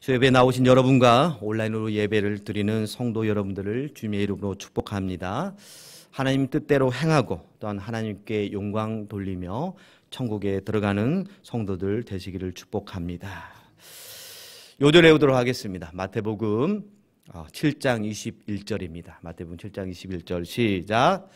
주예배에 나오신 여러분과 온라인으로 예배를 드리는 성도 여러분들을 주님의 이름으로 축복합니다. 하나님 뜻대로 행하고 또한 하나님께 영광 돌리며 천국에 들어가는 성도들 되시기를 축복합니다. 요절 외우도록 하겠습니다. 마태복음 7장 21절입니다. 마태복음 7장 21절 시작.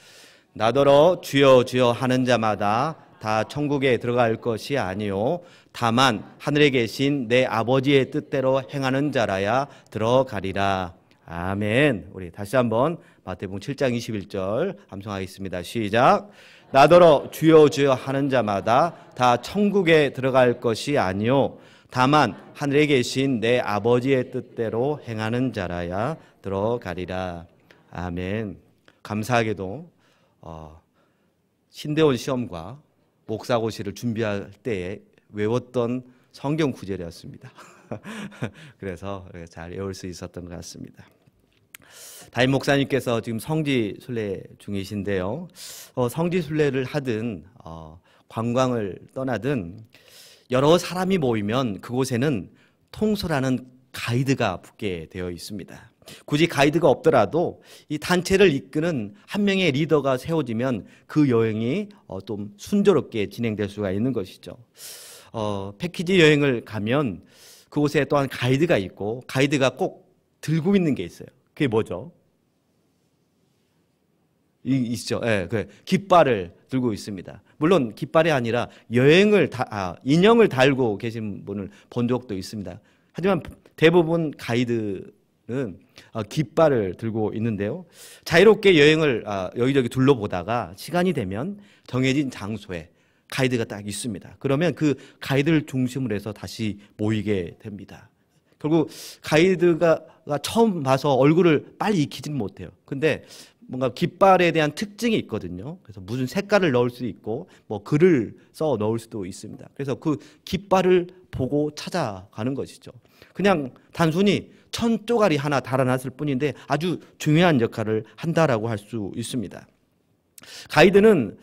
나더러 주여 주여 하는 자마다 다 천국에 들어갈 것이 아니요 다만 하늘에 계신 내 아버지의 뜻대로 행하는 자라야 들어가리라. 아멘. 우리 다시 한번 마태복음 7장 21절 함성하겠습니다. 시작. 나더러 주여 주여 하는 자마다 다 천국에 들어갈 것이 아니요 다만 하늘에 계신 내 아버지의 뜻대로 행하는 자라야 들어가리라. 아멘. 감사하게도 신대원 시험과 목사고시를 준비할 때에 외웠던 성경 구절이었습니다. 그래서 잘 외울 수 있었던 것 같습니다. 담임 목사님께서 지금 성지 순례 중이신데요. 성지 순례를 하든 관광을 떠나든 여러 사람이 모이면 그곳에는 통솔하는 가이드가 붙게 되어 있습니다. 굳이 가이드가 없더라도 이 단체를 이끄는 한 명의 리더가 세워지면 그 여행이 좀 순조롭게 진행될 수가 있는 것이죠. 패키지 여행을 가면 그곳에 또한 가이드가 있고 가이드가 꼭 들고 있는 게 있어요. 그게 뭐죠? 있죠. 예, 그 깃발을 들고 있습니다. 물론 깃발이 아니라 인형을 달고 계신 분을 본 적도 있습니다. 하지만 대부분 가이드는 깃발을 들고 있는데요. 자유롭게 여행을 여기저기 둘러보다가 시간이 되면 정해진 장소에 가이드가 딱 있습니다. 그러면 그 가이드를 중심으로 해서 다시 모이게 됩니다. 결국 가이드가 처음 봐서 얼굴을 빨리 익히지는 못해요. 근데 뭔가 깃발에 대한 특징이 있거든요. 그래서 무슨 색깔을 넣을 수 있고 뭐 글을 써 넣을 수도 있습니다. 그래서 그 깃발을 보고 찾아가는 것이죠. 그냥 단순히 천조가리 하나 달아놨을 뿐인데 아주 중요한 역할을 한다라고 할 수 있습니다. 가이드는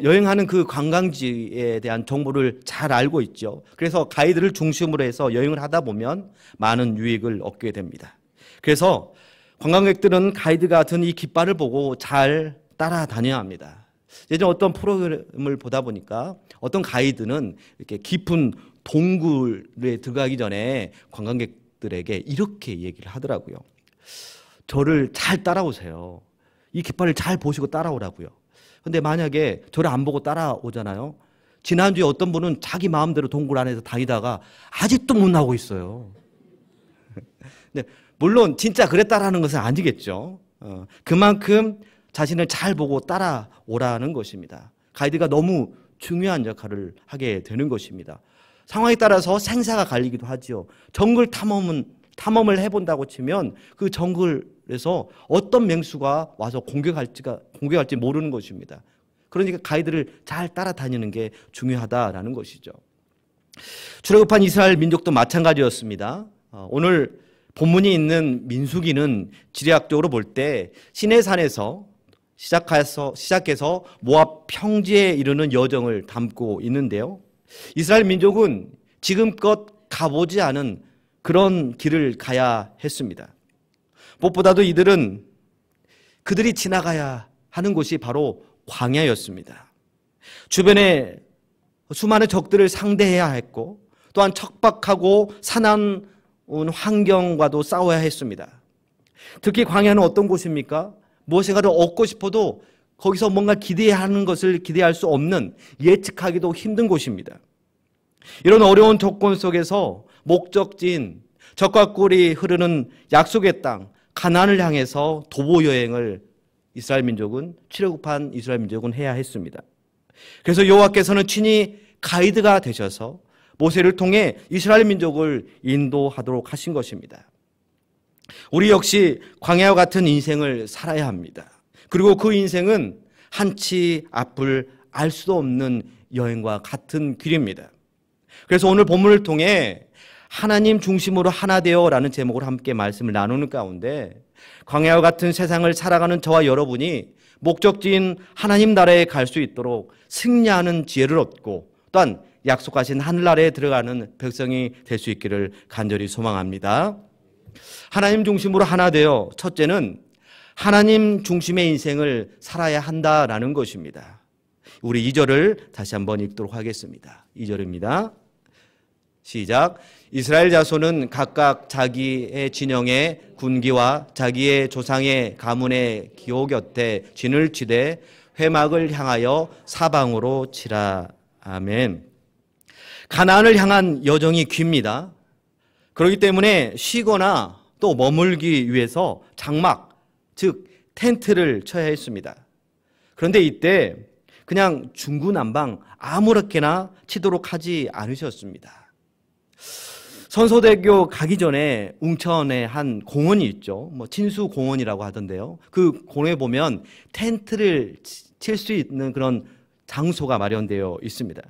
여행하는 그 관광지에 대한 정보를 잘 알고 있죠. 그래서 가이드를 중심으로 해서 여행을 하다 보면 많은 유익을 얻게 됩니다. 그래서 관광객들은 가이드가 든 이 깃발을 보고 잘 따라다녀야 합니다. 예전 어떤 프로그램을 보다 보니까 어떤 가이드는 이렇게 깊은 동굴에 들어가기 전에 관광객들에게 이렇게 얘기를 하더라고요. 저를 잘 따라오세요. 이 깃발을 잘 보시고 따라오라고요. 근데 만약에 저를 안 보고 따라오잖아요. 지난주에 어떤 분은 자기 마음대로 동굴 안에서 다니다가 아직도 못 나오고 있어요. 근데 물론 진짜 그랬다라는 것은 아니겠죠. 그만큼 자신을 잘 보고 따라오라는 것입니다. 가이드가 너무 중요한 역할을 하게 되는 것입니다. 상황에 따라서 생사가 갈리기도 하지요. 정글 탐험을 해본다고 치면 그 정글에서 어떤 맹수가 와서 공격할지 모르는 것입니다. 그러니까 가이드를 잘 따라다니는 게 중요하다라는 것이죠. 출애굽한 이스라엘 민족도 마찬가지였습니다. 오늘 본문이 있는 민수기는 지리학적으로 볼 때 시내산에서 시작해서 모압 평지에 이르는 여정을 담고 있는데요. 이스라엘 민족은 지금껏 가보지 않은 그런 길을 가야 했습니다. 무엇보다도 이들은 그들이 지나가야 하는 곳이 바로 광야였습니다. 주변에 수많은 적들을 상대해야 했고 또한 척박하고 사나운 환경과도 싸워야 했습니다. 특히 광야는 어떤 곳입니까? 무엇인가를 얻고 싶어도 거기서 뭔가 기대하는 것을 기대할 수 없는 예측하기도 힘든 곳입니다. 이런 어려운 조건 속에서 목적지인 적과 꿀이 흐르는 약속의 땅 가나안을 향해서 도보 여행을 출애굽한 이스라엘 민족은 해야 했습니다. 그래서 여호와께서는 친히 가이드가 되셔서 모세를 통해 이스라엘 민족을 인도하도록 하신 것입니다. 우리 역시 광야와 같은 인생을 살아야 합니다. 그리고 그 인생은 한치 앞을 알 수도 없는 여행과 같은 길입니다. 그래서 오늘 본문을 통해 하나님 중심으로 하나 되어라는 제목으로 함께 말씀을 나누는 가운데 광야와 같은 세상을 살아가는 저와 여러분이 목적지인 하나님 나라에 갈 수 있도록 승리하는 지혜를 얻고 또한 약속하신 하늘나라에 들어가는 백성이 될 수 있기를 간절히 소망합니다. 하나님 중심으로 하나 되어 첫째는 하나님 중심의 인생을 살아야 한다라는 것입니다. 우리 2절을 다시 한번 읽도록 하겠습니다. 2절입니다. 시작. 이스라엘 자손은 각각 자기의 진영의 군기와 자기의 조상의 가문의 기호 곁에 진을 치되 회막을 향하여 사방으로 치라. 아멘. 가나안을 향한 여정이 깁니다. 그렇기 때문에 쉬거나 또 머물기 위해서 장막, 즉 텐트를 쳐야 했습니다. 그런데 이때 그냥 중구난방 아무렇게나 치도록 하지 않으셨습니다. 선소대교 가기 전에 웅천에 한 공원이 있죠. 진수공원이라고 하던데요. 그 공원에 보면 텐트를 칠 수 있는 그런 장소가 마련되어 있습니다.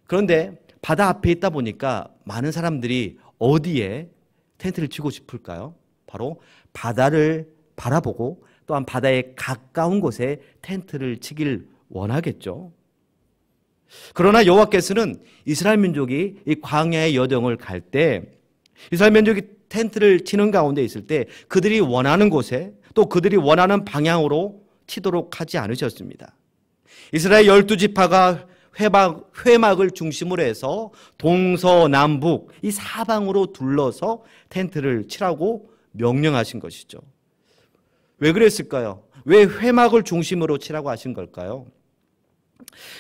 그런데 바다 앞에 있다 보니까 많은 사람들이 어디에 텐트를 치고 싶을까요? 바로 바다를 바라보고 또한 바다에 가까운 곳에 텐트를 치길 원하겠죠. 그러나 여호와께서는 이스라엘 민족이 이 광야의 여정을 갈 때 이스라엘 민족이 텐트를 치는 가운데 있을 때 그들이 원하는 곳에 또 그들이 원하는 방향으로 치도록 하지 않으셨습니다. 이스라엘 12지파가 회막을 중심으로 해서 동서남북 이 사방으로 둘러서 텐트를 치라고 명령하신 것이죠. 왜 그랬을까요? 왜 회막을 중심으로 치라고 하신 걸까요?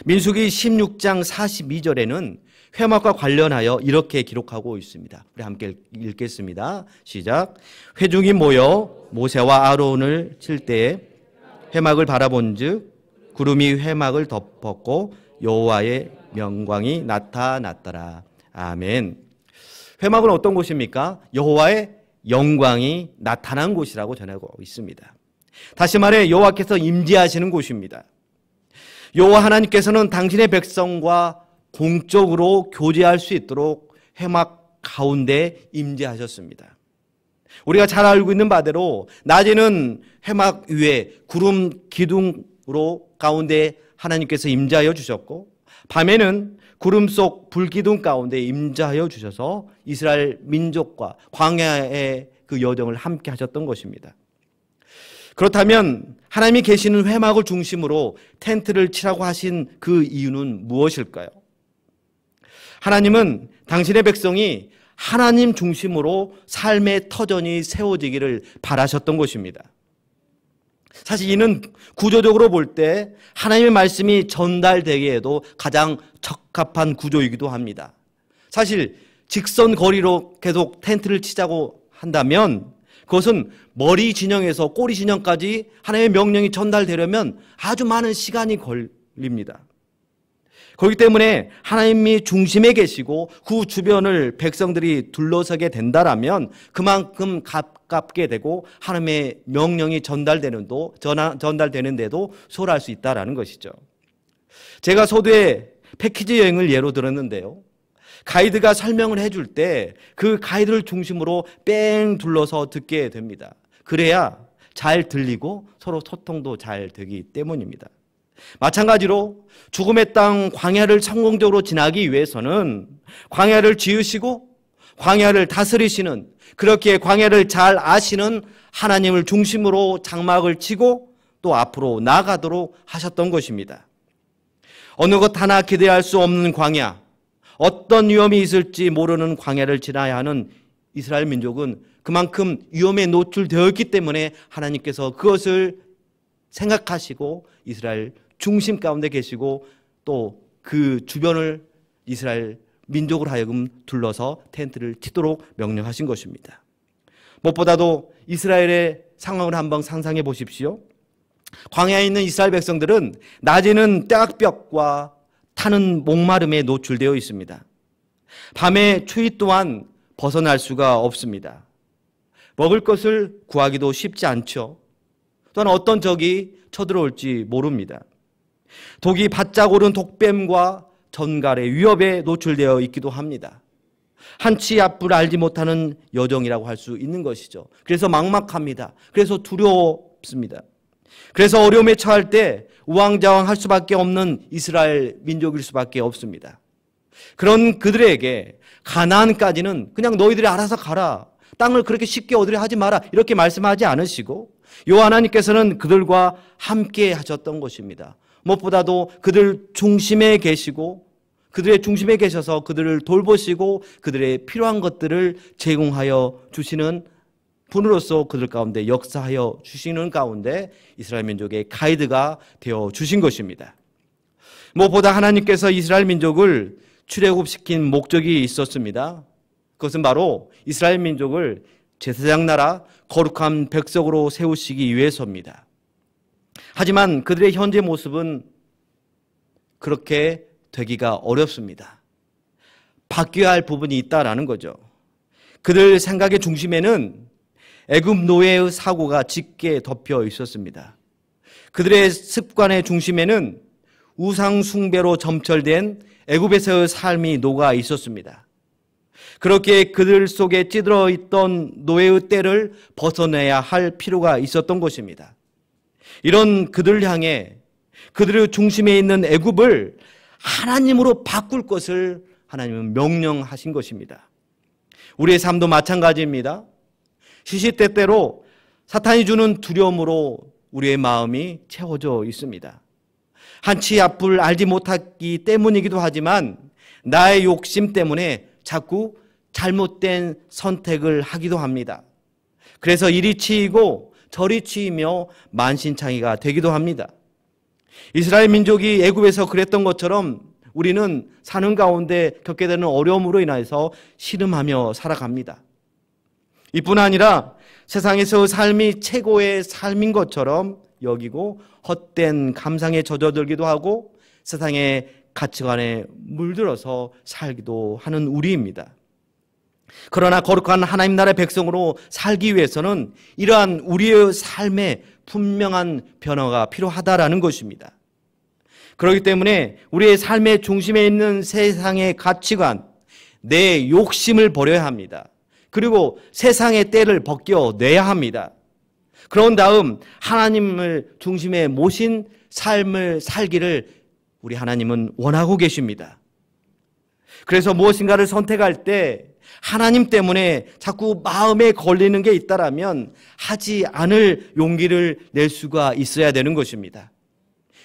민수기 16장 42절에는 회막과 관련하여 이렇게 기록하고 있습니다. 우리 함께 읽겠습니다. 시작. 회중이 모여 모세와 아론을 칠 때에 회막을 바라본즉 구름이 회막을 덮었고 여호와의 영광이 나타났더라. 아멘. 회막은 어떤 곳입니까? 여호와의 영광이 나타난 곳이라고 전하고 있습니다. 다시 말해 여호와께서 임재하시는 곳입니다. 여호와 하나님께서는 당신의 백성과 공적으로 교제할 수 있도록 회막 가운데 임재하셨습니다. 우리가 잘 알고 있는 바대로 낮에는 회막 위에 구름 기둥으로 가운데 하나님께서 임재하여 주셨고 밤에는 구름 속 불기둥 가운데 임재하여 주셔서 이스라엘 민족과 광야의 그 여정을 함께 하셨던 것입니다. 그렇다면 하나님이 계시는 회막을 중심으로 텐트를 치라고 하신 그 이유는 무엇일까요? 하나님은 당신의 백성이 하나님 중심으로 삶의 터전이 세워지기를 바라셨던 것입니다. 사실 이는 구조적으로 볼 때 하나님의 말씀이 전달되기에도 가장 적합한 구조이기도 합니다. 사실 직선 거리로 계속 텐트를 치자고 한다면 그것은 머리 진영에서 꼬리 진영까지 하나님의 명령이 전달되려면 아주 많은 시간이 걸립니다. 그렇기 때문에 하나님이 중심에 계시고 그 주변을 백성들이 둘러서게 된다라면 그만큼 가깝게 되고 하나님의 명령이 전달되는데도 소홀할 수 있다라는 것이죠. 제가 서두에 패키지 여행을 예로 들었는데요. 가이드가 설명을 해줄 때 그 가이드를 중심으로 뺑 둘러서 듣게 됩니다. 그래야 잘 들리고 서로 소통도 잘 되기 때문입니다. 마찬가지로 죽음의 땅 광야를 성공적으로 지나기 위해서는 광야를 지으시고 광야를 다스리시는 그렇게 광야를 잘 아시는 하나님을 중심으로 장막을 치고 또 앞으로 나아가도록 하셨던 것입니다. 어느 것 하나 기대할 수 없는 광야, 어떤 위험이 있을지 모르는 광야를 지나야 하는 이스라엘 민족은 그만큼 위험에 노출되었기 때문에 하나님께서 그것을 생각하시고 이스라엘 중심 가운데 계시고 또 그 주변을 이스라엘 민족으로 하여금 둘러서 텐트를 치도록 명령하신 것입니다. 무엇보다도 이스라엘의 상황을 한번 상상해 보십시오. 광야에 있는 이스라엘 백성들은 낮에는 떼약볕과 타는 목마름에 노출되어 있습니다. 밤에 추위 또한 벗어날 수가 없습니다. 먹을 것을 구하기도 쉽지 않죠. 또한 어떤 적이 쳐들어올지 모릅니다. 독이 바짝 오른 독뱀과 전갈의 위협에 노출되어 있기도 합니다. 한치 앞을 알지 못하는 여정이라고 할 수 있는 것이죠. 그래서 막막합니다. 그래서 두렵습니다. 그래서 어려움에 처할 때 우왕좌왕할 수밖에 없는 이스라엘 민족일 수밖에 없습니다. 그런 그들에게 가나안까지는 그냥 너희들이 알아서 가라, 땅을 그렇게 쉽게 얻으려 하지 마라, 이렇게 말씀하지 않으시고 여호와 하나님께서는 그들과 함께 하셨던 것입니다. 무엇보다도 그들 중심에 계시고 그들의 중심에 계셔서 그들을 돌보시고 그들의 필요한 것들을 제공하여 주시는 분으로서 그들 가운데 역사하여 주시는 가운데 이스라엘 민족의 가이드가 되어 주신 것입니다. 무엇보다 하나님께서 이스라엘 민족을 출애굽시킨 목적이 있었습니다. 그것은 바로 이스라엘 민족을 제사장 나라, 거룩한 백성으로 세우시기 위해서입니다. 하지만 그들의 현재 모습은 그렇게 되기가 어렵습니다. 바뀌어야 할 부분이 있다라는 거죠. 그들 생각의 중심에는 애굽 노예의 사고가 짙게 덮여 있었습니다. 그들의 습관의 중심에는 우상 숭배로 점철된 애굽에서의 삶이 녹아 있었습니다. 그렇게 그들 속에 찌들어 있던 노예의 때를 벗어내야 할 필요가 있었던 것입니다. 이런 그들을 향해 그들의 중심에 있는 애굽을 하나님으로 바꿀 것을 하나님은 명령하신 것입니다. 우리의 삶도 마찬가지입니다. 시시때때로 사탄이 주는 두려움으로 우리의 마음이 채워져 있습니다. 한치 앞을 알지 못하기 때문이기도 하지만 나의 욕심 때문에 자꾸 잘못된 선택을 하기도 합니다. 그래서 이리 치이고 저리 치이며 만신창이가 되기도 합니다. 이스라엘 민족이 애굽에서 그랬던 것처럼 우리는 사는 가운데 겪게 되는 어려움으로 인해서 신음하며 살아갑니다. 이뿐 아니라 세상에서 삶이 최고의 삶인 것처럼 여기고 헛된 감상에 젖어들기도 하고 세상의 가치관에 물들어서 살기도 하는 우리입니다. 그러나 거룩한 하나님 나라의 백성으로 살기 위해서는 이러한 우리의 삶에 분명한 변화가 필요하다라는 것입니다. 그렇기 때문에 우리의 삶의 중심에 있는 세상의 가치관, 내 욕심을 버려야 합니다. 그리고 세상의 때를 벗겨내야 합니다. 그런 다음 하나님을 중심에 모신 삶을 살기를 우리 하나님은 원하고 계십니다. 그래서 무엇인가를 선택할 때 하나님 때문에 자꾸 마음에 걸리는 게 있다라면 하지 않을 용기를 낼 수가 있어야 되는 것입니다.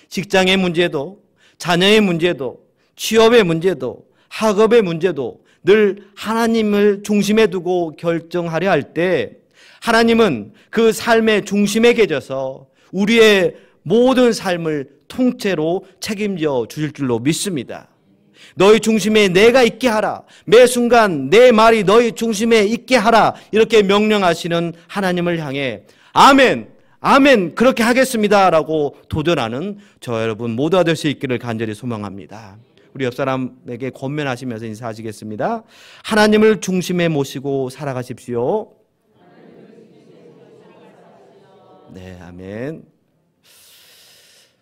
직장의 문제도, 자녀의 문제도, 취업의 문제도, 학업의 문제도 늘 하나님을 중심에 두고 결정하려 할 때 하나님은 그 삶의 중심에 계셔서 우리의 모든 삶을 통째로 책임져 주실 줄로 믿습니다. 너희 중심에 내가 있게 하라. 매 순간 내 말이 너희 중심에 있게 하라. 이렇게 명령하시는 하나님을 향해 아멘, 아멘 그렇게 하겠습니다 라고 도전하는 저 여러분 모두가 될 수 있기를 간절히 소망합니다. 우리 옆 사람에게 권면하시면서 인사하시겠습니다. 하나님을 중심에 모시고 살아가십시오. 네, 아멘.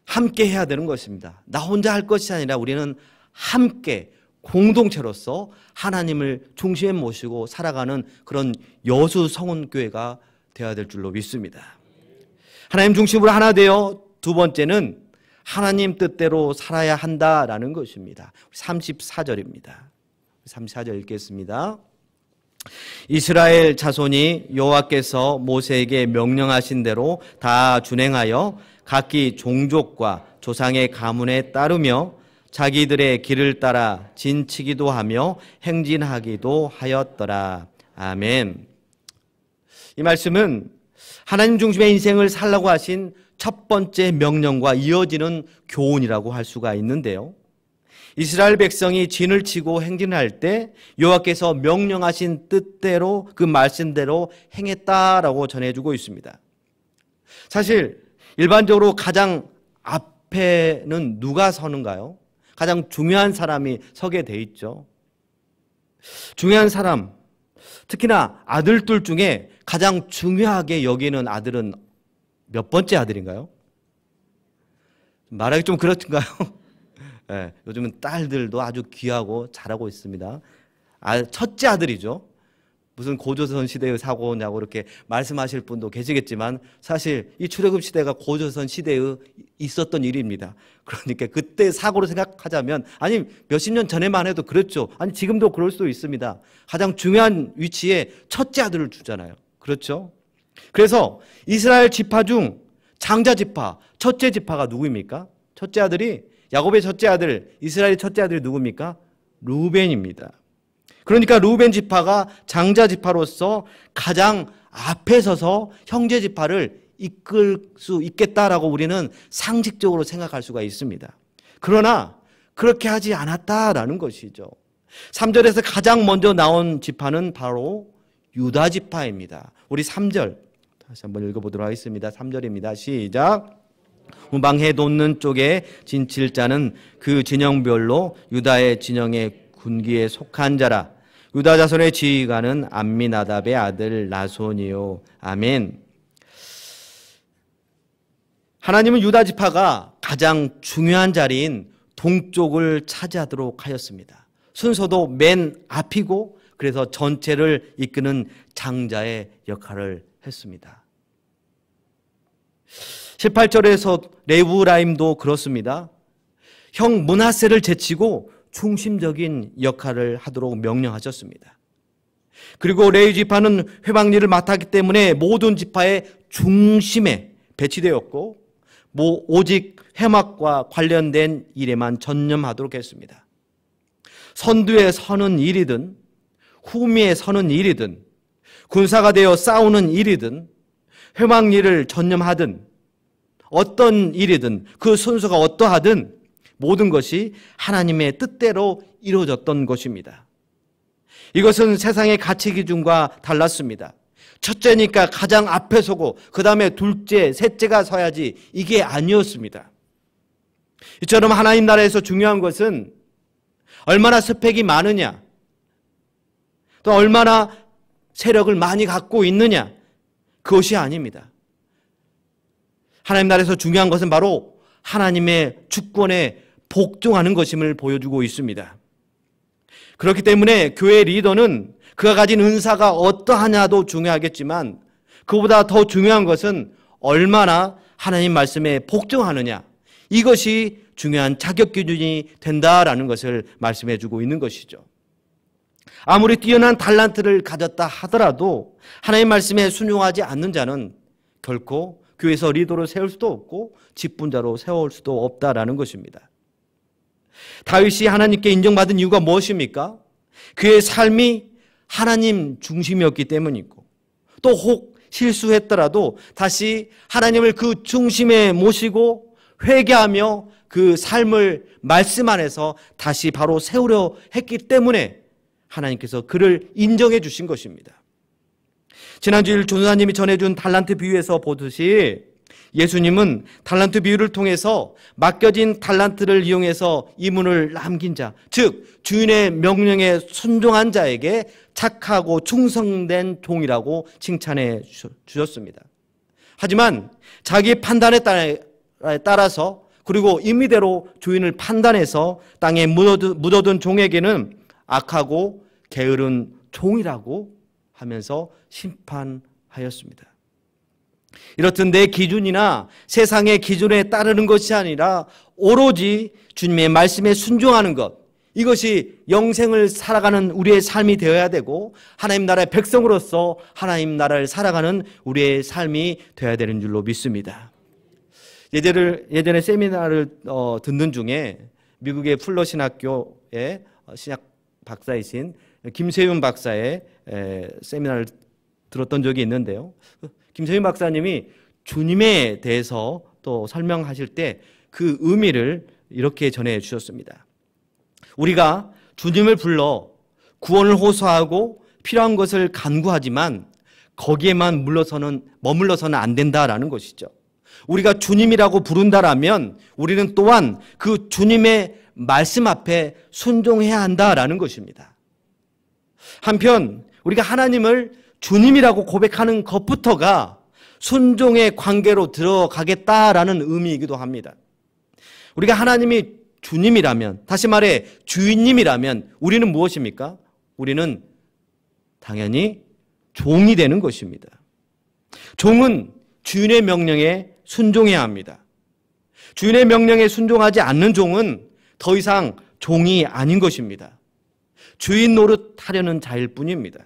함께 해야 되는 것입니다. 나 혼자 할 것이 아니라 우리는 함께 공동체로서 하나님을 중심에 모시고 살아가는 그런 여수 성원교회가 되어야 될 줄로 믿습니다. 하나님 중심으로 하나 되어 두 번째는 하나님 뜻대로 살아야 한다라는 것입니다. 34절입니다. 34절 읽겠습니다. 이스라엘 자손이 여호와께서 모세에게 명령하신 대로 다 준행하여 각기 종족과 조상의 가문에 따르며 자기들의 길을 따라 진치기도 하며 행진하기도 하였더라. 아멘. 이 말씀은 하나님 중심의 인생을 살라고 하신 첫 번째 명령과 이어지는 교훈이라고 할 수가 있는데요. 이스라엘 백성이 진을 치고 행진할 때 여호와께서 명령하신 뜻대로 그 말씀대로 행했다라고 전해주고 있습니다. 사실 일반적으로 가장 앞에는 누가 서는가요? 가장 중요한 사람이 서게 돼 있죠. 중요한 사람, 특히나 아들들 중에 가장 중요하게 여기는 아들은 몇 번째 아들인가요? 말하기 좀 그렇던가요? 네, 요즘은 딸들도 아주 귀하고 잘하고 있습니다. 첫째 아들이죠. 무슨 고조선 시대의 사고냐고 이렇게 말씀하실 분도 계시겠지만 사실 이 출애굽 시대가 고조선 시대에 있었던 일입니다. 그러니까 그때 사고로 생각하자면 아니 몇십 년 전에만 해도 그렇죠. 아니 지금도 그럴 수도 있습니다. 가장 중요한 위치에 첫째 아들을 두잖아요. 그렇죠? 그래서 이스라엘 지파 중 장자 지파, 첫째 지파가 누구입니까? 첫째 아들이 야곱의 첫째 아들, 이스라엘의 첫째 아들이 누굽니까? 루벤입니다. 그러니까 루벤 지파가 장자 지파로서 가장 앞에 서서 형제 지파를 이끌 수 있겠다라고 우리는 상식적으로 생각할 수가 있습니다. 그러나 그렇게 하지 않았다라는 것이죠. 3절에서 가장 먼저 나온 지파는 바로 유다 지파입니다. 우리 3절 다시 한번 읽어보도록 하겠습니다. 3절입니다. 시작. 우방해 돋는 쪽에 진칠자는 그 진영별로 유다의 진영의 군기에 속한 자라. 유다 자손의 지휘관은 암미나답의 아들 나손이요. 아멘. 하나님은 유다 지파가 가장 중요한 자리인 동쪽을 차지하도록 하였습니다. 순서도 맨 앞이고 그래서 전체를 이끄는 장자의 역할을 했습니다. 18절에서 레위라임도 그렇습니다. 형 므낫세를 제치고 중심적인 역할을 하도록 명령하셨습니다. 그리고 레위 지파는 회방일을 맡았기 때문에 모든 지파의 중심에 배치되었고 오직 회막과 관련된 일에만 전념하도록 했습니다. 선두에 서는 일이든 후미에 서는 일이든 군사가 되어 싸우는 일이든 회막일을 전념하든 어떤 일이든 그 순서가 어떠하든 모든 것이 하나님의 뜻대로 이루어졌던 것입니다. 이것은 세상의 가치 기준과 달랐습니다. 첫째니까 가장 앞에 서고 그 다음에 둘째, 셋째가 서야지 이게 아니었습니다. 이처럼 하나님 나라에서 중요한 것은 얼마나 스펙이 많으냐 또 얼마나 세력을 많이 갖고 있느냐 그것이 아닙니다. 하나님 나라에서 중요한 것은 바로 하나님의 주권에 복종하는 것임을 보여주고 있습니다. 그렇기 때문에 교회 리더는 그가 가진 은사가 어떠하냐도 중요하겠지만 그보다 더 중요한 것은 얼마나 하나님 말씀에 복종하느냐 이것이 중요한 자격 기준이 된다라는 것을 말씀해 주고 있는 것이죠. 아무리 뛰어난 달란트를 가졌다 하더라도 하나님 말씀에 순종하지 않는 자는 결코 교회에서 리더로 세울 수도 없고 직분자로 세울 수도 없다라는 것입니다. 다윗이 하나님께 인정받은 이유가 무엇입니까? 그의 삶이 하나님 중심이었기 때문이고 또 혹 실수했더라도 다시 하나님을 그 중심에 모시고 회개하며 그 삶을 말씀 안에서 다시 바로 세우려 했기 때문에 하나님께서 그를 인정해 주신 것입니다. 지난주일 조사님이 전해준 달란트 비유에서 보듯이 예수님은 달란트 비유를 통해서 맡겨진 달란트를 이용해서 이문을 남긴 자, 즉 주인의 명령에 순종한 자에게 착하고 충성된 종이라고 칭찬해 주셨습니다. 하지만 자기 판단에 따라서 그리고 임의대로 주인을 판단해서 땅에 묻어둔 종에게는 악하고 게으른 종이라고 하면서 심판하였습니다. 이렇듯 내 기준이나 세상의 기준에 따르는 것이 아니라 오로지 주님의 말씀에 순종하는 것, 이것이 영생을 살아가는 우리의 삶이 되어야 되고 하나님 나라의 백성으로서 하나님 나라를 살아가는 우리의 삶이 되어야 되는 줄로 믿습니다. 예전에 세미나를 듣는 중에 미국의 풀러 신학교의 신학 박사이신 김세윤 박사의 세미나를 들었던 적이 있는데요. 김세윤 박사님이 주님에 대해서 또 설명하실 때 그 의미를 이렇게 전해 주셨습니다. 우리가 주님을 불러 구원을 호소하고 필요한 것을 간구하지만 거기에만 머물러서는 안 된다라는 것이죠. 우리가 주님이라고 부른다라면 우리는 또한 그 주님의 말씀 앞에 순종해야 한다라는 것입니다. 한편 우리가 하나님을 주님이라고 고백하는 것부터가 순종의 관계로 들어가겠다라는 의미이기도 합니다. 우리가 하나님이 주님이라면, 다시 말해 주인님이라면 우리는 무엇입니까? 우리는 당연히 종이 되는 것입니다. 종은 주인의 명령에 순종해야 합니다. 주인의 명령에 순종하지 않는 종은 더 이상 종이 아닌 것입니다. 주인 노릇하려는 자일 뿐입니다.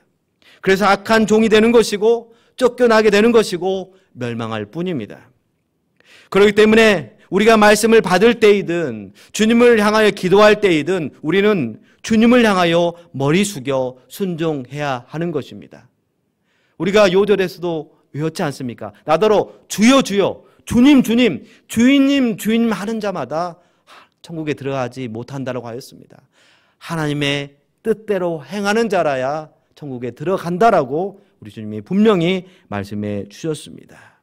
그래서 악한 종이 되는 것이고 쫓겨나게 되는 것이고 멸망할 뿐입니다. 그렇기 때문에 우리가 말씀을 받을 때이든 주님을 향하여 기도할 때이든 우리는 주님을 향하여 머리 숙여 순종해야 하는 것입니다. 우리가 요절에서도 외웠지 않습니까? 나더러 주여 주여 주님 주님 주인님 주인님 하는 자마다 천국에 들어가지 못한다라고 하였습니다. 하나님의 뜻대로 행하는 자라야 천국에 들어간다라고 우리 주님이 분명히 말씀해 주셨습니다.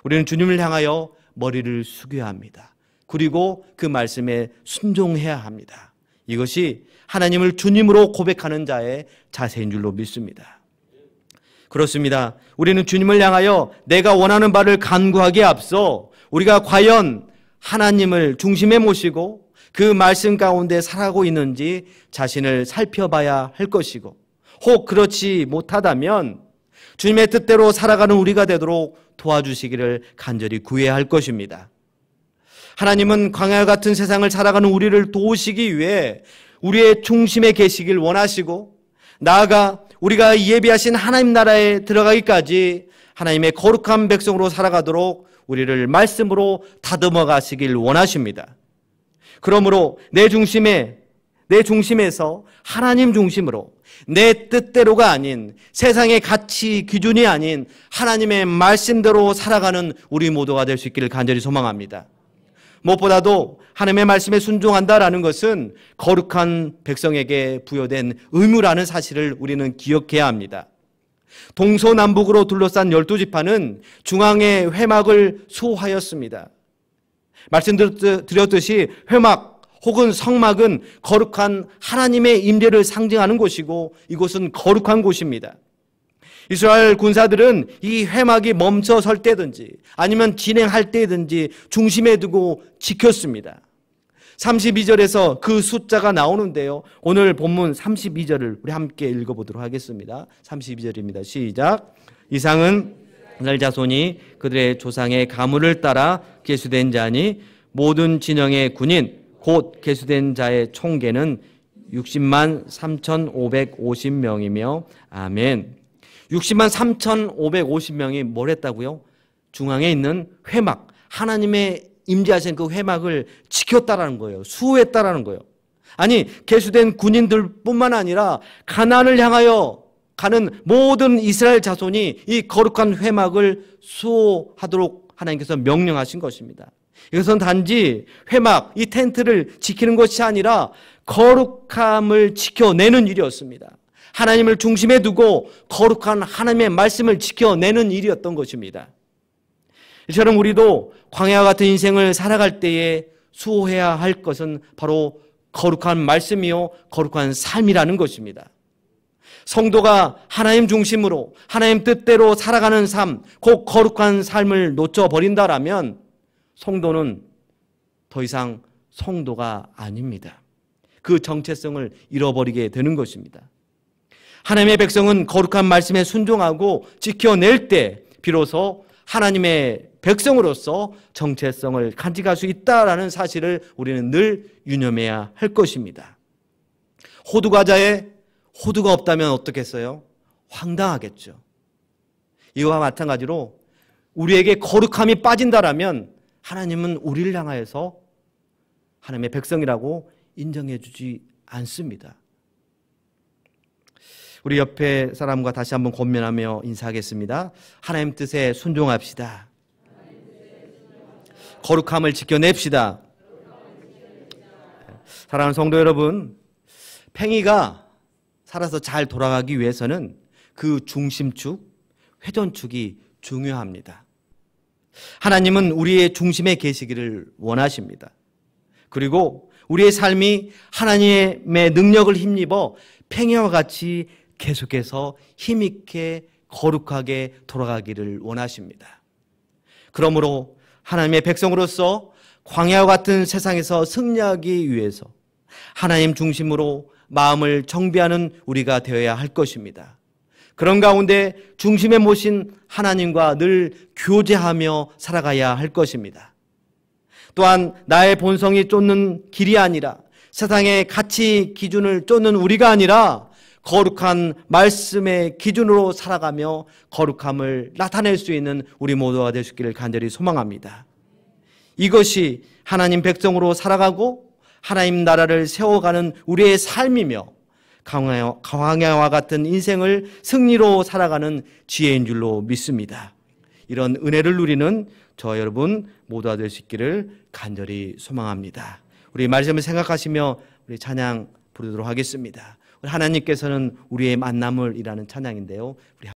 우리는 주님을 향하여 머리를 숙여야 합니다. 그리고 그 말씀에 순종해야 합니다. 이것이 하나님을 주님으로 고백하는 자의 자세인 줄로 믿습니다. 그렇습니다. 우리는 주님을 향하여 내가 원하는 바를 간구하기에 앞서 우리가 과연 하나님을 중심에 모시고 그 말씀 가운데 살아가고 있는지 자신을 살펴봐야 할 것이고, 혹 그렇지 못하다면 주님의 뜻대로 살아가는 우리가 되도록 도와주시기를 간절히 구해야 할 것입니다. 하나님은 광야 같은 세상을 살아가는 우리를 도우시기 위해 우리의 중심에 계시길 원하시고, 나아가 우리가 예비하신 하나님 나라에 들어가기까지 하나님의 거룩한 백성으로 살아가도록 우리를 말씀으로 다듬어 가시길 원하십니다. 그러므로 내 중심에서 하나님 중심으로 내 뜻대로가 아닌 세상의 가치 기준이 아닌 하나님의 말씀대로 살아가는 우리 모두가 될 수 있기를 간절히 소망합니다. 무엇보다도 하나님의 말씀에 순종한다라는 것은 거룩한 백성에게 부여된 의무라는 사실을 우리는 기억해야 합니다. 동서남북으로 둘러싼 12지파는 중앙에 회막을 수호하였습니다. 말씀드렸듯이 회막 혹은 성막은 거룩한 하나님의 임재를 상징하는 곳이고 이곳은 거룩한 곳입니다. 이스라엘 군사들은 이 회막이 멈춰 설 때든지 아니면 진행할 때든지 중심에 두고 지켰습니다. 32절에서 그 숫자가 나오는데요. 오늘 본문 32절을 우리 함께 읽어보도록 하겠습니다. 32절입니다. 시작. 이상은 이스라엘 자손이 그들의 조상의 가문을 따라 계수된 자니 모든 진영의 군인 곧 계수된 자의 총계는 60만 3,550명이며 아멘. 60만 3,550명이 뭘 했다고요? 중앙에 있는 회막, 하나님의 임재하신 그 회막을 지켰다라는 거예요. 수호했다라는 거예요. 아니, 계수된 군인들뿐만 아니라 가나안을 향하여 가는 모든 이스라엘 자손이 이 거룩한 회막을 수호하도록 하나님께서 명령하신 것입니다. 이것은 단지 회막, 이 텐트를 지키는 것이 아니라 거룩함을 지켜내는 일이었습니다. 하나님을 중심에 두고 거룩한 하나님의 말씀을 지켜내는 일이었던 것입니다. 이처럼 우리도 광야와 같은 인생을 살아갈 때에 수호해야 할 것은 바로 거룩한 말씀이요 거룩한 삶이라는 것입니다. 성도가 하나님 중심으로 하나님 뜻대로 살아가는 삶, 곧 거룩한 삶을 놓쳐버린다라면 성도는 더 이상 성도가 아닙니다. 그 정체성을 잃어버리게 되는 것입니다. 하나님의 백성은 거룩한 말씀에 순종하고 지켜낼 때 비로소 하나님의 백성으로서 정체성을 간직할 수 있다라는 사실을 우리는 늘 유념해야 할 것입니다. 호두과자에 호두가 없다면 어떻겠어요? 황당하겠죠. 이와 마찬가지로 우리에게 거룩함이 빠진다라면 하나님은 우리를 향하여서 하나님의 백성이라고 인정해 주지 않습니다. 우리 옆에 사람과 다시 한번 권면하며 인사하겠습니다. 하나님 뜻에 순종합시다. 거룩함을 지켜냅시다. 사랑하는 성도 여러분, 팽이가 살아서 잘 돌아가기 위해서는 그 중심축, 회전축이 중요합니다. 하나님은 우리의 중심에 계시기를 원하십니다. 그리고 우리의 삶이 하나님의 능력을 힘입어 팽이와 같이 계속해서 힘있게 거룩하게 돌아가기를 원하십니다. 그러므로 하나님의 백성으로서 광야와 같은 세상에서 승리하기 위해서 하나님 중심으로 마음을 정비하는 우리가 되어야 할 것입니다. 그런 가운데 중심에 모신 하나님과 늘 교제하며 살아가야 할 것입니다. 또한 나의 본성이 쫓는 길이 아니라 세상의 가치 기준을 쫓는 우리가 아니라 거룩한 말씀의 기준으로 살아가며 거룩함을 나타낼 수 있는 우리 모두가 될 수 있기를 간절히 소망합니다. 이것이 하나님 백성으로 살아가고 하나님 나라를 세워가는 우리의 삶이며 광야와 같은 인생을 승리로 살아가는 지혜인 줄로 믿습니다. 이런 은혜를 누리는 저 여러분 모두가 될 수 있기를 간절히 소망합니다. 우리 말씀을 생각하시며 우리 찬양 부르도록 하겠습니다. 하나님께서는 우리의 만남을 이라는 찬양인데요. 우리